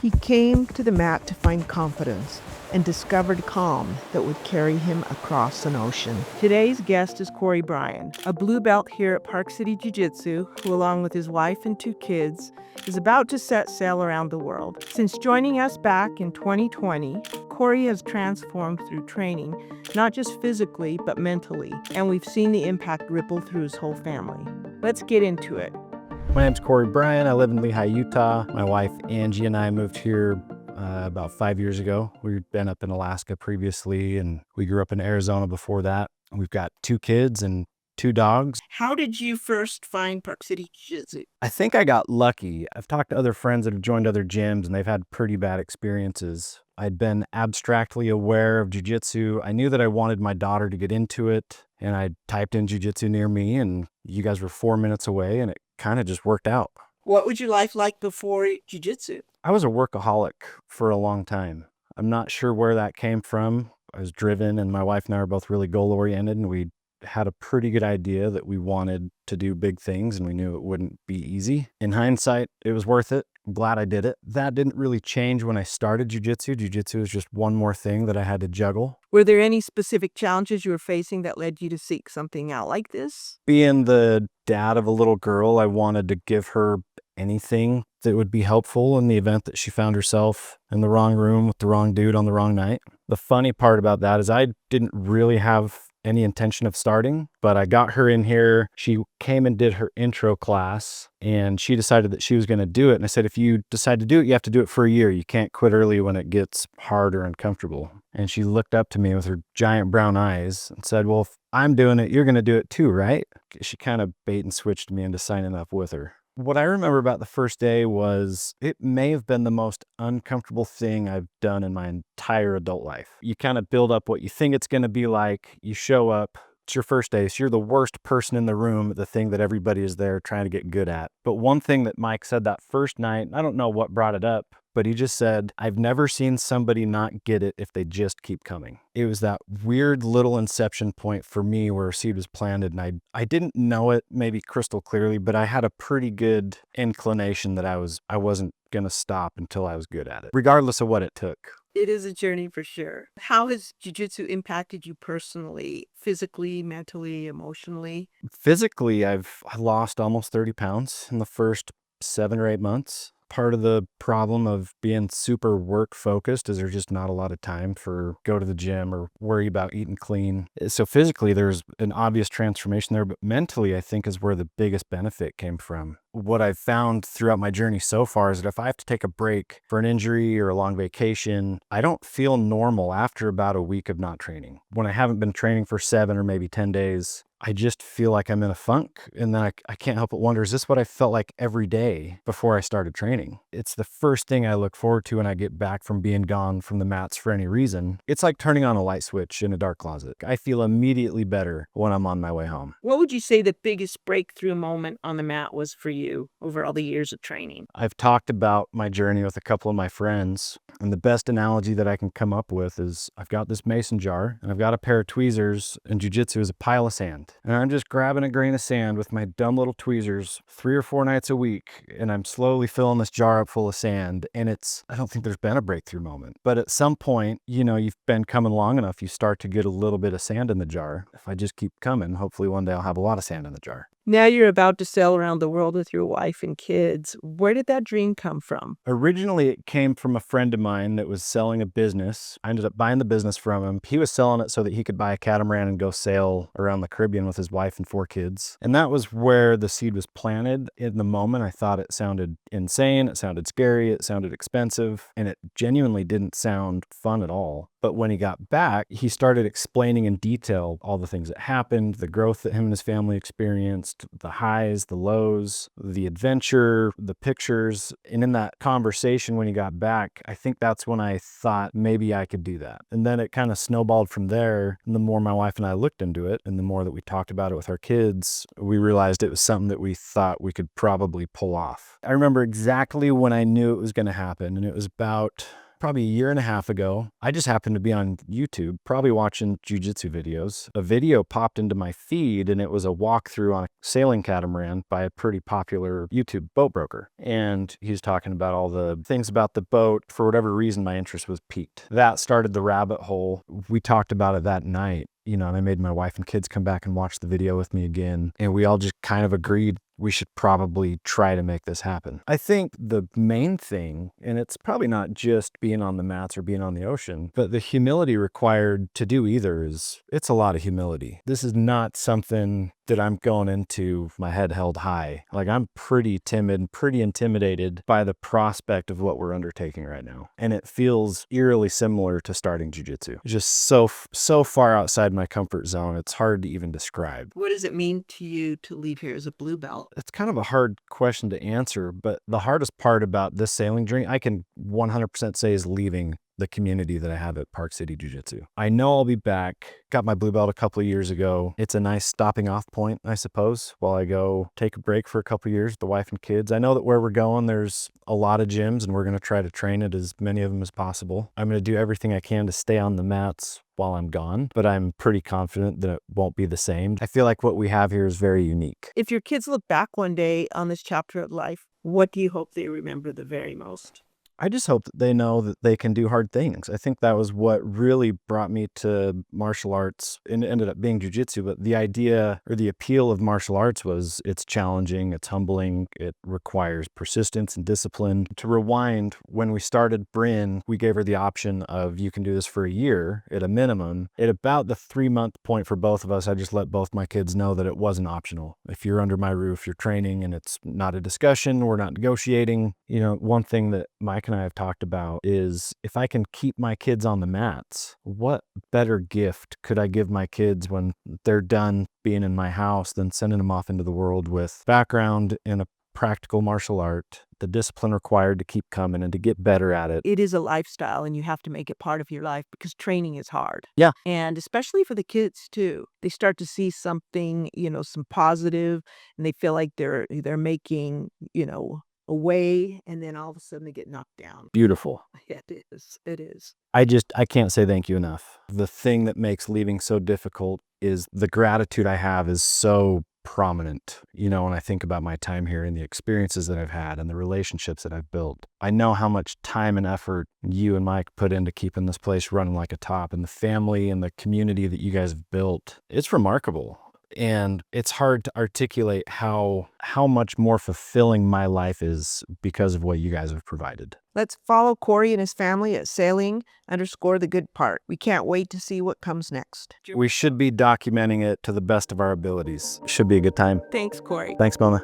He came to the mat to find confidence and discovered calm that would carry him across an ocean. Today's guest is Cory Brian, a blue belt here at Park City Jiu Jitsu, who along with his wife and 2 kids is about to set sail around the world. Since joining us back in 2020, Cory has transformed through training, not just physically, but mentally, and we've seen the impact ripple through his whole family. Let's get into it. My name's Cory Brian. I live in Lehigh, Utah. My wife, Angie, and I moved here about 5 years ago. We'd been up in Alaska previously, and we grew up in Arizona before that. We've got 2 kids and 2 dogs. How did you first find Park City Jiu Jitsu? I think I got lucky. I've talked to other friends that have joined other gyms, and they've had pretty bad experiences. I'd been abstractly aware of jiu-jitsu. I knew that I wanted my daughter to get into it, and I typed in jiu-jitsu near me, and you guys were 4 minutes away, and it kind of just worked out. What was your life like before Jiu Jitsu? I was a workaholic for a long time. I'm not sure where that came from. I was driven, and my wife and I are both really goal-oriented, and we had a pretty good idea that we wanted to do big things, and we knew it wouldn't be easy. In hindsight, it was worth it. I'm glad I did it. That didn't really change when I started jiu-jitsu. Jiu-jitsu was just one more thing that I had to juggle. Were there any specific challenges you were facing that led you to seek something out like this? Being the dad of a little girl, I wanted to give her anything that would be helpful in the event that she found herself in the wrong room with the wrong dude on the wrong night. The funny part about that is I didn't really have any intention of starting, but I got her in here. She came and did her intro class, and she decided that she was going to do it. And I said, if you decide to do it, you have to do it for a year. You can't quit early when it gets hard or uncomfortable. And she looked up to me with her giant brown eyes and said, well, if I'm doing it, you're going to do it too, right? She kind of bait and switched me into signing up with her. What I remember about the first day was it may have been the most uncomfortable thing I've done in my entire adult life. You kind of build up what you think it's going to be like. You show up. It's your first day, so you're the worst person in the room at the thing that everybody is there trying to get good at. But one thing that Mike said that first night, I don't know what brought it up, but he just said, I've never seen somebody not get it if they just keep coming. It was that weird little inception point for me where a seed was planted, and I didn't know it maybe crystal clearly, but I had a pretty good inclination that I wasn't going to stop until I was good at it, regardless of what it took. It is a journey for sure. How has jiu-jitsu impacted you personally, physically, mentally, emotionally? Physically, I lost almost 30 pounds in the first 7 or 8 months. Part of the problem of being super work focused is there's just not a lot of time for go to the gym or worry about eating clean. So physically there's an obvious transformation there, but mentally I think is where the biggest benefit came from. What I've found throughout my journey so far is that if I have to take a break for an injury or a long vacation, I don't feel normal after about a week of not training. When I haven't been training for 7 or maybe 10 days, I just feel like I'm in a funk, and then I can't help but wonder, is this what I felt like every day before I started training? It's the first thing I look forward to when I get back from being gone from the mats for any reason. It's like turning on a light switch in a dark closet. I feel immediately better when I'm on my way home. What would you say the biggest breakthrough moment on the mat was for you over all the years of training? I've talked about my journey with a couple of my friends, and the best analogy that I can come up with is I've got this mason jar, and I've got a pair of tweezers, and jiu-jitsu is a pile of sand. And I'm just grabbing a grain of sand with my dumb little tweezers 3 or 4 nights a week, and I'm slowly filling this jar up full of sand. And I don't think there's been a breakthrough moment. But at some point, you've been coming long enough, you start to get a little bit of sand in the jar. If I just keep coming, hopefully one day I'll have a lot of sand in the jar. Now you're about to sail around the world with your wife and kids. Where did that dream come from? Originally, it came from a friend of mine that was selling a business. I ended up buying the business from him. He was selling it so that he could buy a catamaran and go sail around the Caribbean with his wife and 4 kids. And that was where the seed was planted. In the moment, I thought it sounded insane. It sounded scary. It sounded expensive. And it genuinely didn't sound fun at all. But when he got back, he started explaining in detail all the things that happened, the growth that him and his family experienced, the highs, the lows, the adventure, the pictures. And in that conversation when he got back, I think that's when I thought maybe I could do that. And then it kind of snowballed from there. And the more my wife and I looked into it, and the more that we talked about it with our kids, we realized it was something that we thought we could probably pull off. I remember exactly when I knew it was going to happen, and it was about probably a year and a half ago. I just happened to be on YouTube, probably watching jiu-jitsu videos. A video popped into my feed, and it was a walkthrough on a sailing catamaran by a pretty popular YouTube boat broker. And he was talking about all the things about the boat. For whatever reason, my interest was piqued. That started the rabbit hole. We talked about it that night, and I made my wife and kids come back and watch the video with me again. And we all just kind of agreed we should probably try to make this happen. I think the main thing, and it's probably not just being on the mats or being on the ocean, but the humility required to do either it's a lot of humility. This is not something that I'm going into my head held high. Like, I'm pretty timid, pretty intimidated by the prospect of what we're undertaking right now. And it feels eerily similar to starting jiu-jitsu. It's just so far outside my comfort zone. It's hard to even describe. What does it mean to you to leave here as a blue belt? It's kind of a hard question to answer, but the hardest part about this sailing journey, I can 100% say, is leaving the community that I have at Park City Jiu Jitsu. I know I'll be back. Got my blue belt a couple of years ago. It's a nice stopping off point, I suppose, while I go take a break for a couple of years with the wife and kids. I know that where we're going, there's a lot of gyms, and we're going to try to train at as many of them as possible. I'm going to do everything I can to stay on the mats while I'm gone, but I'm pretty confident that it won't be the same. I feel like what we have here is very unique. If your kids look back one day on this chapter of life, what do you hope they remember the very most? I just hope that they know that they can do hard things. I think that was what really brought me to martial arts, and it ended up being jiu-jitsu. But the idea or the appeal of martial arts was it's challenging, it's humbling, it requires persistence and discipline. To rewind, when we started Bryn, we gave her the option of, you can do this for a year at a minimum. At about the 3-month point for both of us, I just let both my kids know that it wasn't optional. If you're under my roof, you're training, and it's not a discussion, we're not negotiating. One thing that Mike and I have talked about is, if I can keep my kids on the mats, what better gift could I give my kids when they're done being in my house than sending them off into the world with background in a practical martial art, the discipline required to keep coming and to get better at it. It is a lifestyle, and you have to make it part of your life because training is hard. Yeah. And especially for the kids too. They start to see something, some positive, and they feel like they're making, a way, and then all of a sudden they get knocked down. Beautiful. It is. It is. I can't say thank you enough. The thing that makes leaving so difficult is the gratitude I have is so prominent, when I think about my time here and the experiences that I've had and the relationships that I've built. I know how much time and effort you and Mike put into keeping this place running like a top, and the family and the community that you guys have built. It's remarkable. And it's hard to articulate how much more fulfilling my life is because of what you guys have provided. Let's follow Cory and his family at sailing_the_good_part. We can't wait to see what comes next. We should be documenting it to the best of our abilities. Should be a good time. Thanks, Cory. Thanks, Mona.